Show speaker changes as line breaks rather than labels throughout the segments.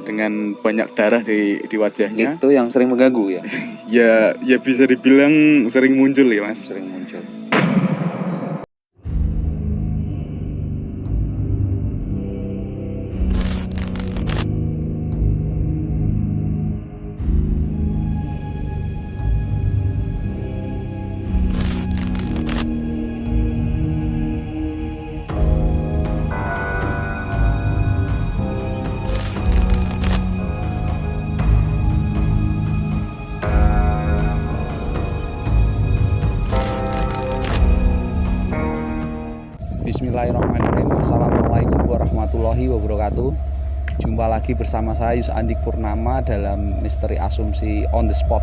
dengan banyak darah di wajahnya.
Itu yang sering mengganggu ya?
Ya bisa dibilang sering muncul ya Mas.
Sering muncul. Bismillahirrahmanirrahim. Assalamualaikum warahmatullahi wabarakatuh. Jumpa lagi bersama saya Yus Andik Purnama dalam Misteri Asumsi on the Spot.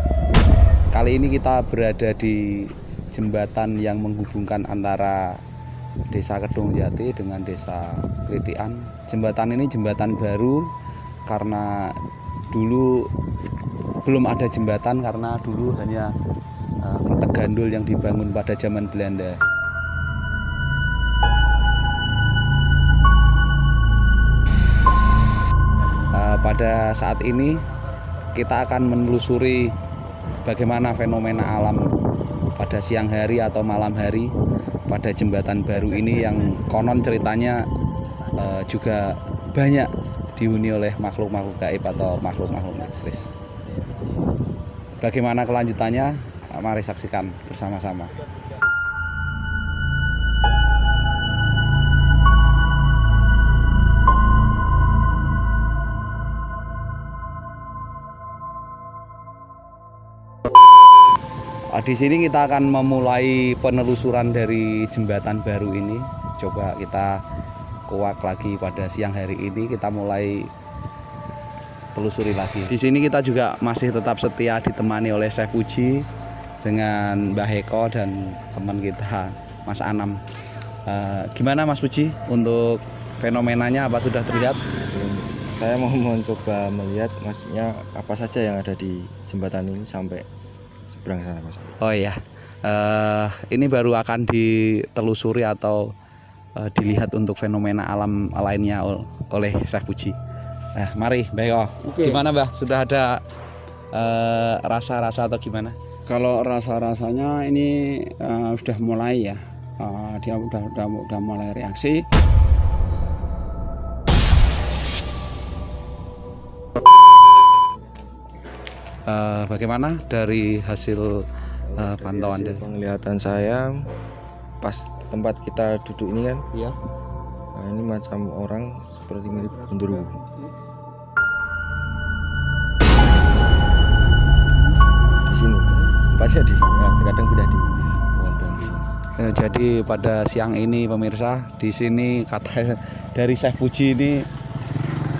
Kali ini kita berada di jembatan yang menghubungkan antara Desa Kedung Jati dengan Desa Kritian. Jembatan ini jembatan baru karena dulu belum ada jembatan, karena dulu hanya kretek gandul yang dibangun pada zaman Belanda. Pada saat ini kita akan menelusuri bagaimana fenomena alam pada siang hari atau malam hari pada jembatan baru ini yang konon ceritanya juga banyak dihuni oleh makhluk-makhluk gaib atau makhluk-makhluk mistis. Bagaimana kelanjutannya? Mari saksikan bersama-sama. Di sini kita akan memulai penelusuran dari jembatan baru ini. Coba kita kuak lagi pada siang hari ini, kita mulai telusuri lagi. Di sini kita juga masih tetap setia ditemani oleh Chef Puji dengan Mbah Eko dan teman kita Mas Anam. Gimana Mas Puji untuk fenomenanya, apa sudah terlihat?
Saya mau mencoba melihat maksudnya apa saja yang ada di jembatan ini sampai seberang sana Mas.
Oh iya, ini baru akan ditelusuri atau dilihat untuk fenomena alam lainnya oleh Chef Puji. Nah, mari Mbak. Gimana Mbak? Sudah ada rasa-rasa atau gimana?
Kalau rasa-rasanya ini sudah mulai ya, dia udah mulai reaksi.
Bagaimana dari hasil pantauan
dari penglihatan saya pas tempat kita duduk ini kan?
Iya.
Nah, ini macam orang seperti mirip genderuwo. Di sini, tempatnya di sini. Nah, kadang pindah di pohon bambu.
Jadi pada siang ini pemirsa, di sini kata dari Chef Puji ini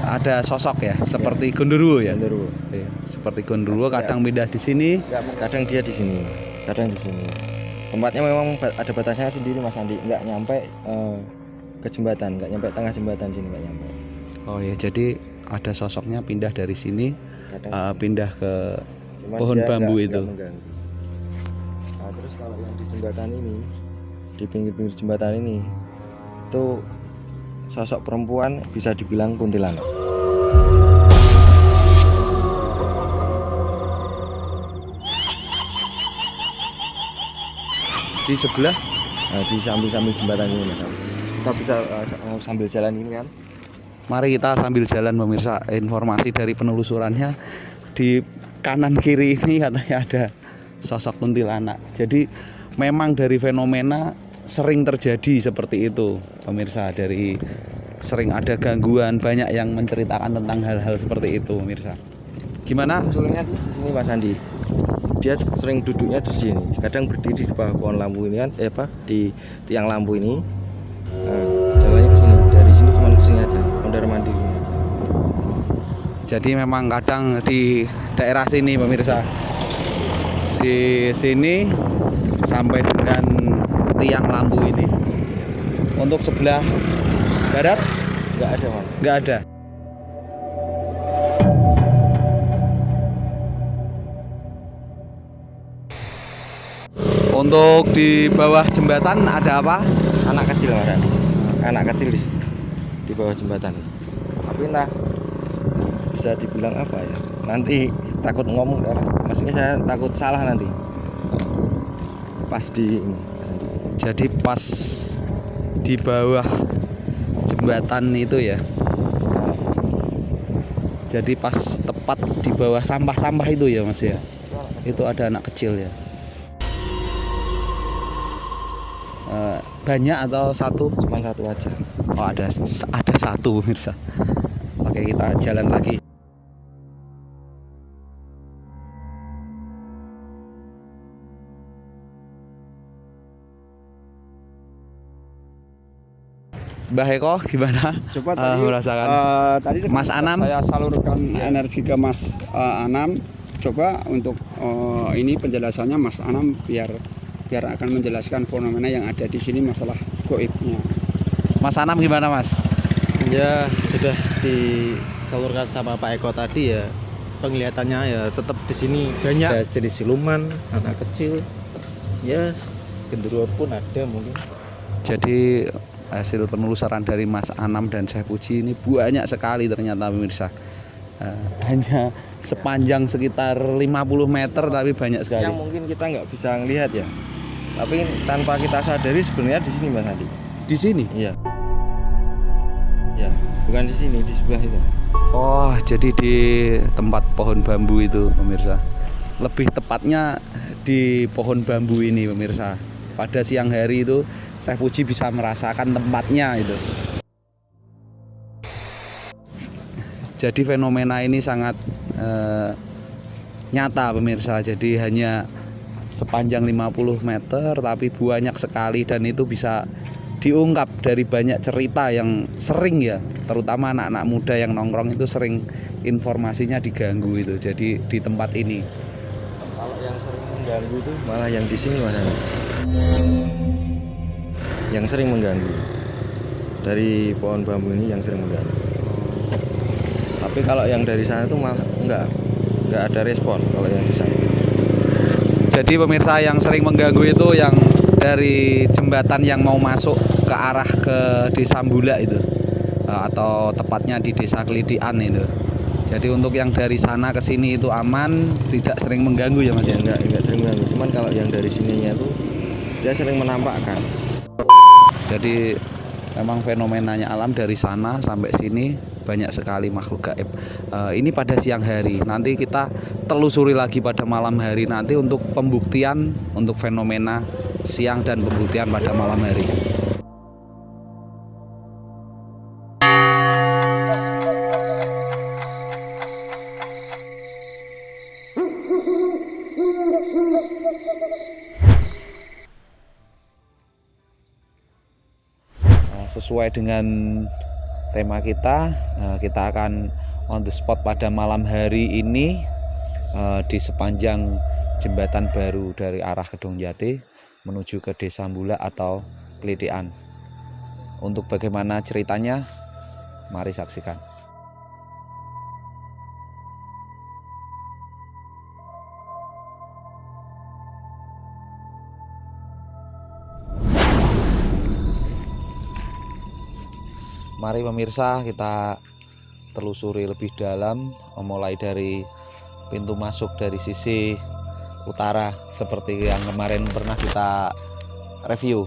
ada sosok ya, seperti genderuwo ya.
Genderuwo.
Ya, seperti genderuwo, kadang pindah di sini.
Kadang dia di sini, kadang di sini. Tempatnya memang ada batasnya sendiri Mas Andi, nggak nyampe ke jembatan, nggak nyampe tengah jembatan sini, nggak nyampe.
Oh ya, jadi ada sosoknya pindah dari sini, pindah ke pohon bambu itu.
Nah, terus kalau yang di jembatan ini, di pinggir-pinggir jembatan ini, itu sosok perempuan bisa dibilang kuntilanak.
Di sebelah,
di samping jembatan ini Mas. Kita bisa sambil jalan ini kan.
Mari kita sambil jalan pemirsa. Informasi dari penelusurannya, di kanan kiri ini katanya ada sosok kuntilanak. Jadi memang dari fenomena sering terjadi seperti itu pemirsa, dari sering ada gangguan, banyak yang menceritakan tentang hal-hal seperti itu pemirsa. Gimana?
Usulnya ini Mas Andi, dia sering duduknya di sini, kadang berdiri di bawah pohon lampu ini kan, di tiang lampu ini. Jalannya ke sini, dari sini cuma ke sini aja, mondar mandir ini aja.
Jadi memang kadang di daerah sini pemirsa, di sini sampai dengan tiang lampu ini. Untuk sebelah barat
nggak ada Mas.
Nggak ada. Untuk di bawah jembatan ada apa?
Anak kecil Mas. Anak kecil di bawah jembatan. Tapi entah bisa dibilang apa ya, nanti takut ngomong apa, maksudnya saya takut salah nanti pas di ini Mas Andi.
Jadi pas di bawah jembatan itu ya. Jadi pas tepat di bawah sampah-sampah itu ya Mas ya. Itu ada anak kecil ya. Banyak atau satu?
Cuman satu aja.
Oh ada satu pemirsa. Oke kita jalan lagi. Mbah Eko gimana?
Coba tadi
merasakan
tadi
Mas Anam?
saya salurkan energi ke Mas Anam. Coba untuk ini penjelasannya Mas Anam biar akan menjelaskan fenomena yang ada di sini, masalah goibnya.
Mas Anam gimana Mas?
Ya sudah disalurkan sama Pak Eko tadi ya, penglihatannya ya tetap di sini banyak ya, jenis siluman, anak kecil, ya genderuwo pun ada mungkin.
Jadi hasil penelusuran dari Mas Anam dan Syekh Puji ini banyak sekali ternyata pemirsa. Hanya sepanjang sekitar 50 meter tapi banyak sekali.
Yang mungkin kita nggak bisa ngelihat ya, tapi tanpa kita sadari sebenarnya di sini Mas Andi.
Di sini?
Iya. Ya, bukan di sini, di sebelah itu.
Oh, jadi di tempat pohon bambu itu pemirsa. Lebih tepatnya di pohon bambu ini pemirsa. Pada siang hari itu Syekh Puji bisa merasakan tempatnya itu. Jadi fenomena ini sangat nyata pemirsa. Jadi hanya sepanjang 50 meter tapi banyak sekali, dan itu bisa diungkap dari banyak cerita yang sering ya, terutama anak-anak muda yang nongkrong itu sering informasinya diganggu itu. Jadi di tempat ini.
Kalau yang sering mengganggu itu malah yang di sini Mas Andi. Yang sering mengganggu dari pohon bambu ini yang sering mengganggu. Tapi kalau yang dari sana itu malah enggak ada respon kalau yang di sana.
Jadi pemirsa, yang sering mengganggu itu yang dari jembatan yang mau masuk ke arah ke Desa Mbula itu, atau tepatnya di Desa Kelidian itu. Jadi untuk yang dari sana ke sini itu aman, tidak sering mengganggu ya Mas ya?
Enggak sering mengganggu. Cuman kalau yang dari sininya itu dia sering menampakkan.
Jadi memang fenomenanya alam dari sana sampai sini banyak sekali makhluk gaib. Ini pada siang hari. Nanti kita telusuri lagi pada malam hari nanti untuk pembuktian untuk fenomena siang dan pembuktian pada malam hari. Sesuai dengan tema kita akan on the spot pada malam hari ini di sepanjang jembatan baru dari arah Kedung Jati menuju ke Desa Mbula atau Kelidian. Untuk bagaimana ceritanya, mari saksikan. Mari pemirsa kita telusuri lebih dalam, mulai dari pintu masuk dari sisi utara seperti yang kemarin pernah kita review.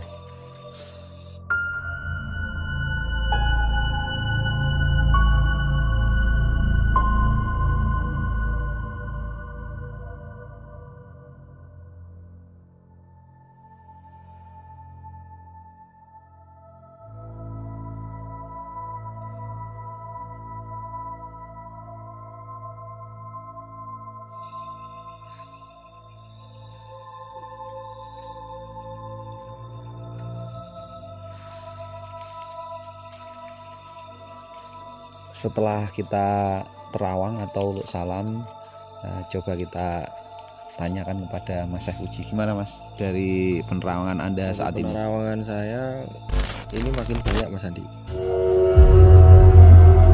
Setelah kita terawang atau salam, coba kita tanyakan kepada Mas Syekh Puji. Gimana Mas dari penerawangan Anda saat ini?
Penerawangan saya ini makin banyak Mas Andi.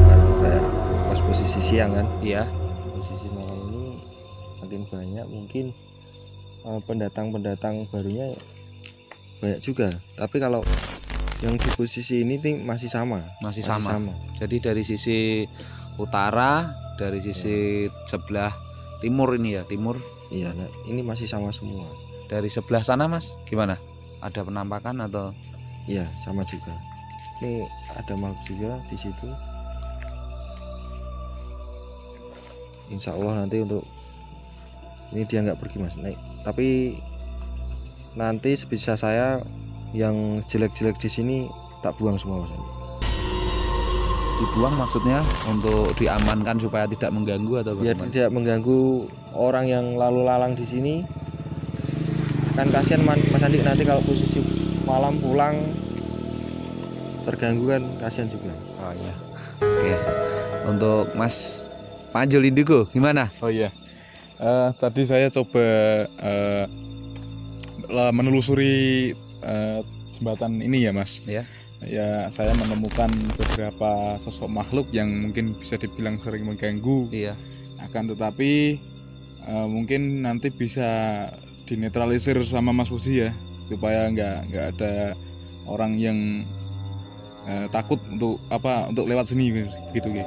Karena kayak pas posisi siang kan?
Iya.
Posisi malam ini makin banyak, mungkin pendatang barunya banyak juga. Tapi kalau yang di posisi ini masih sama.
Masih sama. Jadi dari sisi utara dari sisi sebelah timur ini ya, timur.
Iya, nah, ini masih sama semua.
Dari sebelah sana Mas, gimana? Ada penampakan atau?
Iya, sama juga. Ini ada makhluk juga di situ. Insya Allah nanti untuk ini dia nggak pergi Mas. Nah, tapi nanti sebisa saya yang jelek-jelek di sini tak buang semua Mas Andi.
Dibuang maksudnya untuk diamankan supaya tidak mengganggu atau
Biar
bagaimana?
tidak mengganggu orang yang lalu lalang di sini. Kan kasihan Mas Andi nanti kalau posisi malam pulang terganggu kan kasihan juga.
Oh iya. Oke. Untuk Mas Panjul Indigo gimana?
Oh iya. Tadi saya coba menelusuri jembatan ini ya Mas.
Ya.
Ya, saya menemukan beberapa sosok makhluk yang mungkin bisa dibilang sering mengganggu.
Iya.
Akan tetapi mungkin nanti bisa dinetralisir sama Mas Puji ya, supaya nggak ada orang yang takut untuk lewat sini gitu ya.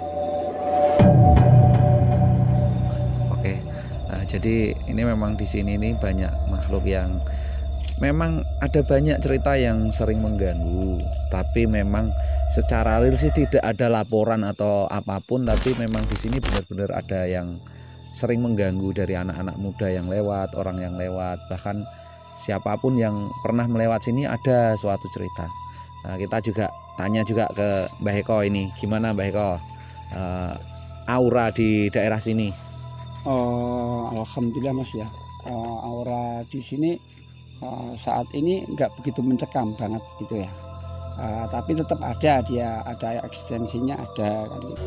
Oke. Nah, jadi ini memang di sini ini banyak makhluk yang memang ada banyak cerita yang sering mengganggu, tapi memang secara real sih tidak ada laporan atau apapun, tapi memang di sini benar-benar ada yang sering mengganggu dari anak-anak muda yang lewat, orang yang lewat, bahkan siapapun yang pernah melewat sini ada suatu cerita. Nah, kita juga tanya juga ke Mbah Eko ini, gimana Mbah Eko aura di daerah sini?
Alhamdulillah Mas ya, aura di sini saat ini nggak begitu mencekam banget gitu ya, tapi tetap ada, dia ada eksistensinya ada kan gitu.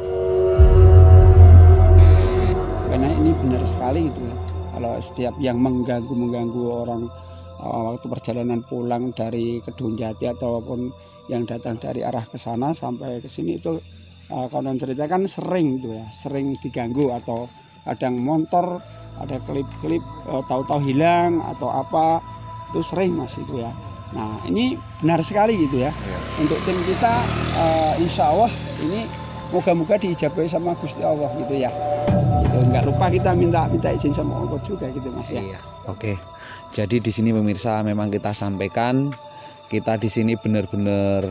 Karena ini benar sekali gitu ya, kalau setiap yang mengganggu orang waktu perjalanan pulang dari Kedunjati ataupun yang datang dari arah ke sana sampai ke sini itu konon cerita kan sering gitu ya, sering diganggu atau kadang motor ada klip-klip tahu-tahu hilang atau apa, itu sering Mas itu ya. Nah ini benar sekali gitu ya. Untuk tim kita insya Allah ini moga-moga diijabahi sama Gusti Allah gitu ya. Gitu. Nggak lupa kita minta izin sama Allah juga gitu Mas ya.
Iya. Oke. Jadi di sini pemirsa memang kita sampaikan, kita di sini benar-benar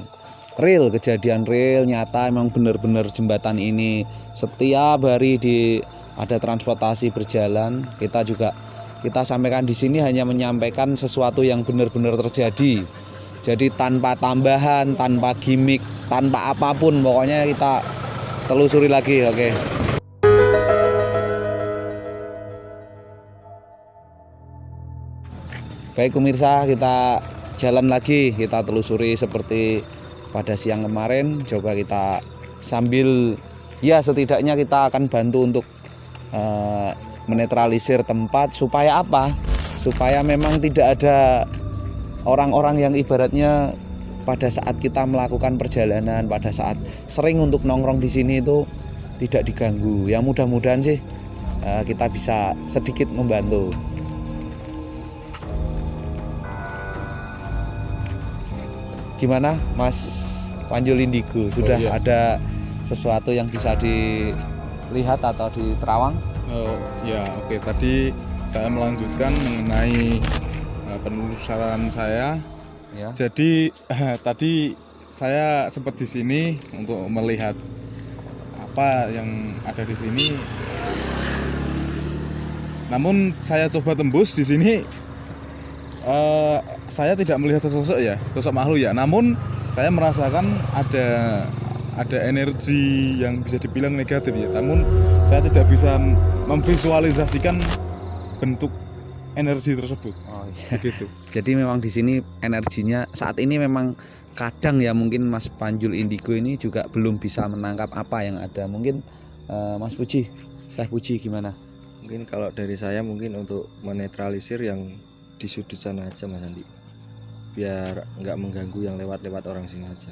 real, kejadian real nyata, memang benar-benar jembatan ini setiap hari ada transportasi berjalan. Kita sampaikan di sini hanya menyampaikan sesuatu yang benar-benar terjadi. Jadi tanpa tambahan, tanpa gimmick, tanpa apapun, pokoknya kita telusuri lagi, oke. Baik pemirsa, kita jalan lagi, kita telusuri seperti pada siang kemarin. Coba kita sambil ya setidaknya kita akan bantu untuk menetralisir tempat supaya apa? Supaya memang tidak ada orang-orang yang ibaratnya pada saat kita melakukan perjalanan, pada saat sering untuk nongkrong di sini itu tidak diganggu. Ya mudah-mudahan sih kita bisa sedikit membantu. Gimana Mas Panjul Indigo? Sudah ada sesuatu yang bisa dilihat atau diterawang?
Ya oke. Tadi saya melanjutkan mengenai penelusuran saya.
Ya.
Jadi tadi saya sempat di sini untuk melihat apa yang ada di sini. Namun saya coba tembus di sini, saya tidak melihat sosok makhluk ya. Namun saya merasakan ada energi yang bisa dibilang negatif ya. Namun saya tidak bisa memvisualisasikan bentuk energi tersebut.
Oh, iya.
Begitu.
Jadi memang di sini energinya saat ini memang kadang ya mungkin Mas Panjul Indigo ini juga belum bisa menangkap apa yang ada. Mungkin Mas Puji, saya Puji gimana?
Mungkin kalau dari saya mungkin untuk menetralisir yang di sudut sana aja Mas Andi, biar nggak mengganggu yang lewat orang sini aja.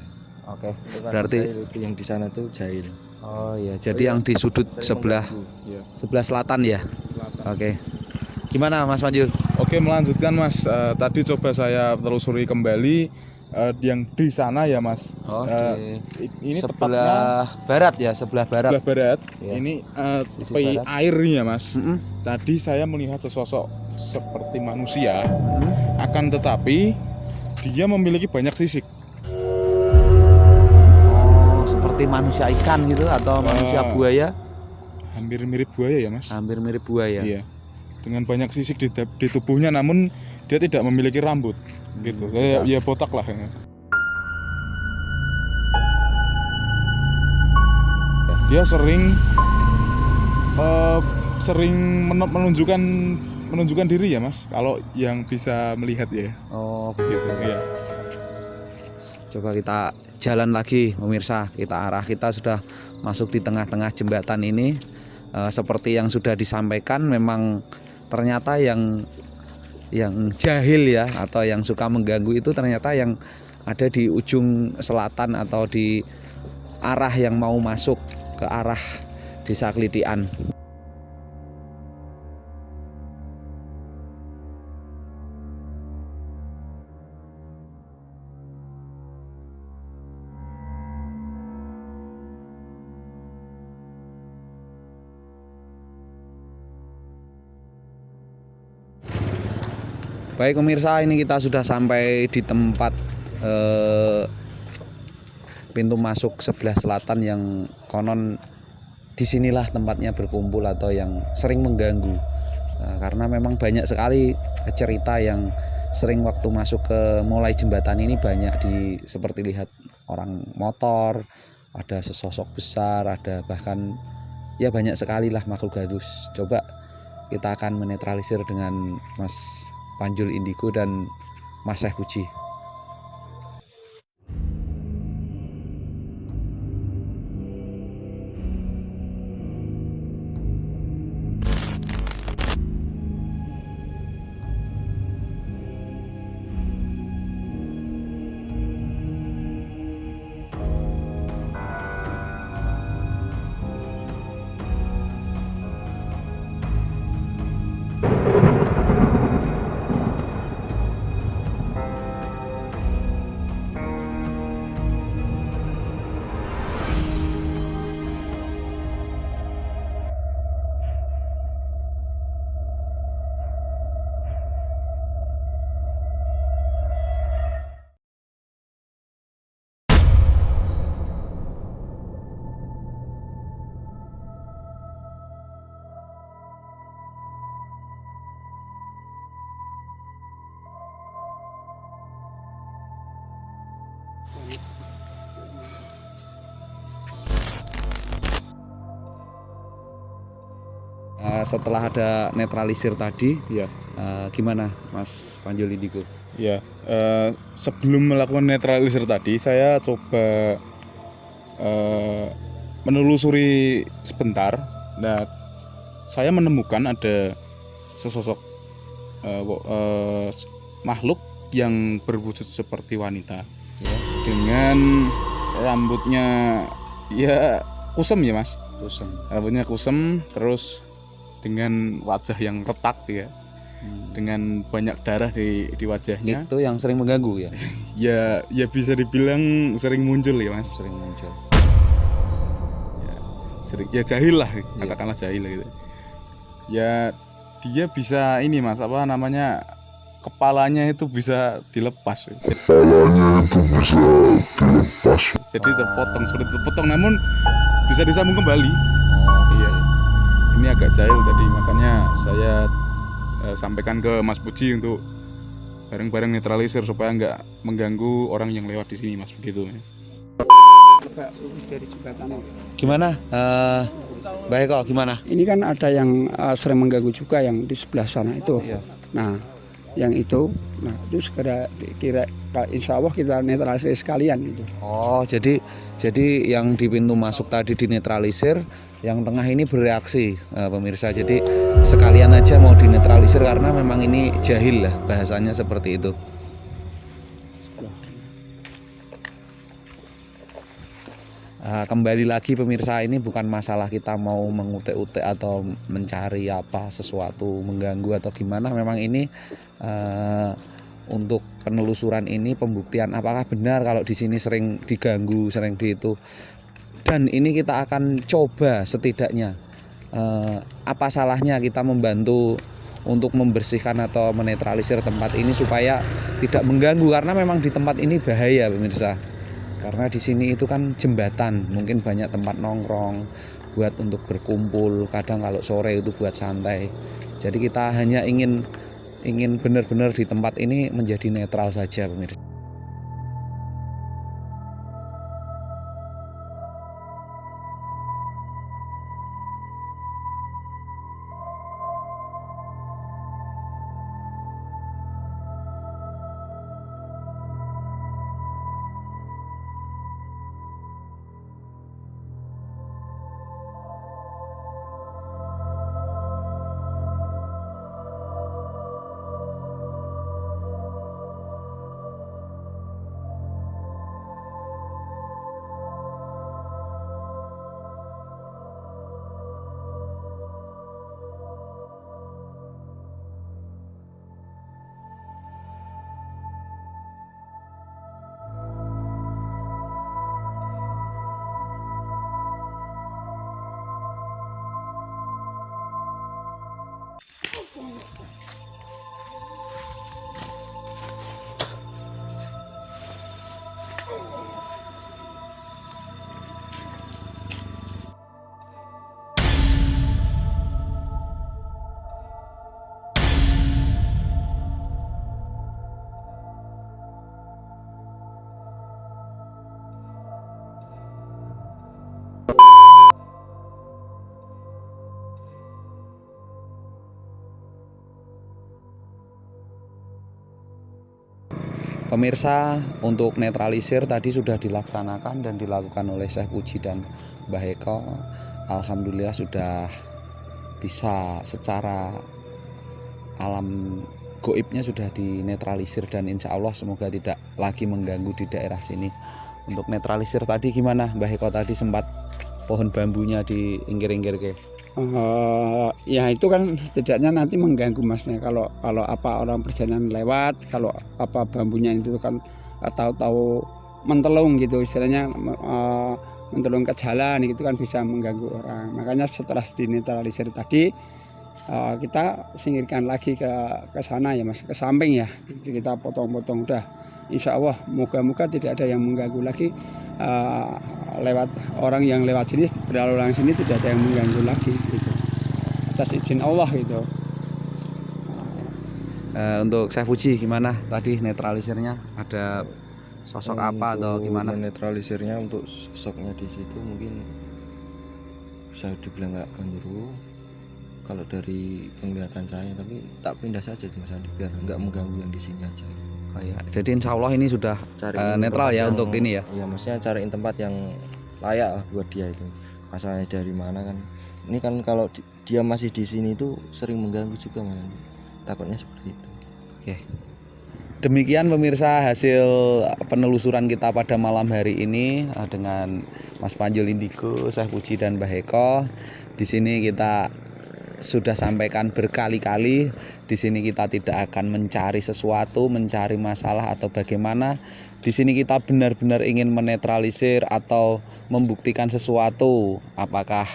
Oke.
Berarti itu yang di sana tuh jahil.
Oh iya, jadi yang di sudut sebelah selatan ya. Oke. Gimana Mas Panjul?
Oke, melanjutkan Mas. Tadi coba saya telusuri kembali yang di sana ya Mas.
Oh,
Ini tepatnya
sebelah barat ya, sebelah barat.
sebelah barat.
Iya.
Ini
Sisi
tepi
barat.
air nih ya Mas.
Mm-mm.
Tadi saya melihat sesosok seperti manusia,
Mm.
akan tetapi dia memiliki banyak sisik.
Oh, seperti manusia ikan gitu atau manusia buaya?
Hampir mirip buaya ya Mas.
Hampir mirip buaya.
Iya. Dengan banyak sisik di tubuhnya, namun dia tidak memiliki rambut, gitu. Kayak ya botak lah. Dia sering menunjukkan diri ya Mas. Kalau yang bisa melihat ya,
Oh,
gitu. Iya.
coba kita jalan lagi pemirsa. Kita sudah masuk di tengah-tengah jembatan ini. Seperti yang sudah disampaikan, memang ternyata yang jahil ya atau yang suka mengganggu itu ternyata yang ada di ujung selatan atau di arah yang mau masuk ke arah Desa Klitian. Baik pemirsa, ini kita sudah sampai di tempat pintu masuk sebelah selatan yang konon disinilah tempatnya berkumpul atau yang sering mengganggu. Karena memang banyak sekali cerita yang sering waktu masuk ke mulai jembatan ini banyak seperti lihat orang motor, ada sesosok besar, ada bahkan ya banyak sekali lah makhluk halus. Coba kita akan menetralisir dengan Mas Panjul Indigo dan Mas Syekh Puji. Setelah ada netralisir tadi,
Iya.
gimana Mas Panjul Indigo?
Ya, sebelum melakukan netralisir tadi, saya coba menelusuri sebentar. Nah, saya menemukan ada sesosok makhluk yang berwujud seperti wanita,
Ya,
dengan rambutnya ya kusem ya Mas.
kusem.
Rambutnya kusem, terus dengan wajah yang retak ya. Dengan banyak darah di wajahnya.
Itu yang sering mengganggu ya?
Ya bisa dibilang sering muncul ya Mas.
Sering muncul.
Ya jahil lah, katakanlah jahil gitu. Ya dia bisa ini Mas, apa namanya, kepalanya itu bisa dilepas. Jadi terpotong, seperti terpotong, namun bisa disambung kembali. Iya. Ini agak jahil tadi, makanya saya sampaikan ke Mas Puji untuk bareng-bareng netralisir supaya nggak mengganggu orang yang lewat di sini Mas, begitu.
Dari jembatan.
Gimana? Baik kok, gimana?
Ini kan ada yang sering mengganggu juga yang di sebelah sana itu. Nah, yang itu segera kira insya Allah kita netralisir sekalian gitu.
Oh, jadi yang di pintu masuk tadi dinetralisir, yang tengah ini bereaksi, pemirsa. Jadi sekalian aja mau dinetralisir karena memang ini jahil lah bahasanya seperti itu. Kembali lagi pemirsa, ini bukan masalah kita mau mengutek-utek atau mencari apa sesuatu mengganggu atau gimana. Memang ini untuk penelusuran ini, pembuktian apakah benar kalau di sini sering diganggu, sering di itu. Dan ini kita akan coba setidaknya apa salahnya kita membantu untuk membersihkan atau menetralisir tempat ini supaya tidak mengganggu, karena memang di tempat ini bahaya pemirsa. Karena di sini itu kan jembatan, mungkin banyak tempat nongkrong buat untuk berkumpul, kadang kalau sore itu buat santai. Jadi kita hanya ingin benar-benar di tempat ini menjadi netral saja pemirsa. Pemirsa, untuk netralisir tadi sudah dilaksanakan dan dilakukan oleh Syekh Puji dan Mbah Eko. Alhamdulillah sudah bisa secara alam goibnya sudah dinetralisir, dan insya Allah semoga tidak lagi mengganggu di daerah sini. Untuk netralisir tadi gimana Mbah Eko, tadi sempat pohon bambunya diinggir-inggir ke?
Ya itu kan setidaknya nanti mengganggu masnya, kalau apa orang perjalanan lewat, kalau apa bambunya itu kan tahu-tahu mentelung gitu istilahnya, mentelung ke jalan gitu kan bisa mengganggu orang. Makanya setelah dinetralisir tadi kita singkirkan lagi ke sana ya mas, ke samping ya, kita potong-potong udah. Insya Allah moga-moga tidak ada yang mengganggu lagi. Lewat orang yang lewat sini, berlalu lalang sini tidak ada yang mengganggu lagi gitu. Atas izin Allah gitu.
Untuk Syekh Puji gimana tadi netralisirnya? Ada sosok apa atau gimana?
Netralisirnya untuk sosoknya di situ mungkin bisa dibilang nggak genderuwo kalau dari penglihatan saya, tapi tak pindah saja Mas Andi biar nggak mengganggu yang di sini aja.
Oh ya, jadi insya Allah ini sudah netral ya untuk ini ya?
Iya, maksudnya cariin tempat yang layak lah buat dia itu. Masalahnya dari mana kan? Ini kan kalau dia masih di sini itu sering mengganggu juga Mas Andi. Takutnya seperti itu.
Oke. Demikian pemirsa hasil penelusuran kita pada malam hari ini dengan Mas Panjul Indigo, Syekh Puji dan Mbah Eko. Di sini kita sudah sampaikan berkali-kali, di sini kita tidak akan mencari sesuatu, mencari masalah atau bagaimana. Di sini kita benar-benar ingin menetralisir atau membuktikan sesuatu. Apakah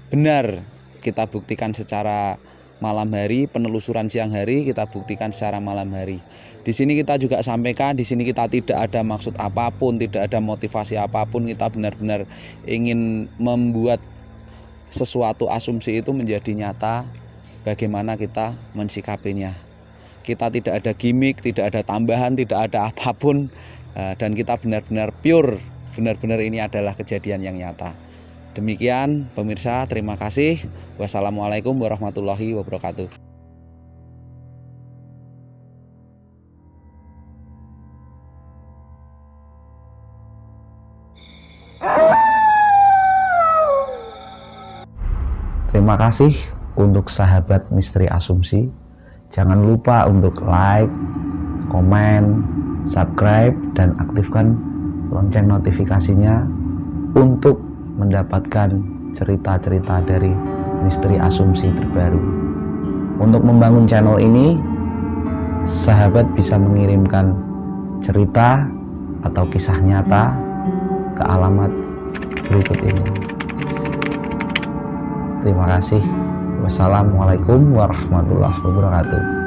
benar, kita buktikan secara malam hari, penelusuran siang hari kita buktikan secara malam hari. Di sini kita juga sampaikan, di sini kita tidak ada maksud apapun, tidak ada motivasi apapun. Kita benar-benar ingin membuat sesuatu asumsi itu menjadi nyata, bagaimana kita mensikapinya. Kita tidak ada gimmick, tidak ada tambahan, tidak ada apapun, dan kita benar-benar pure, benar-benar ini adalah kejadian yang nyata. Demikian pemirsa, terima kasih. Wassalamualaikum warahmatullahi wabarakatuh. Terima kasih untuk sahabat Misteri Asumsi. Jangan lupa untuk like, komen, subscribe, dan aktifkan lonceng notifikasinya untuk mendapatkan cerita-cerita dari Misteri Asumsi terbaru. Untuk membangun channel ini, sahabat bisa mengirimkan cerita atau kisah nyata ke alamat berikut ini. Terima kasih. Wassalamualaikum warahmatullahi wabarakatuh.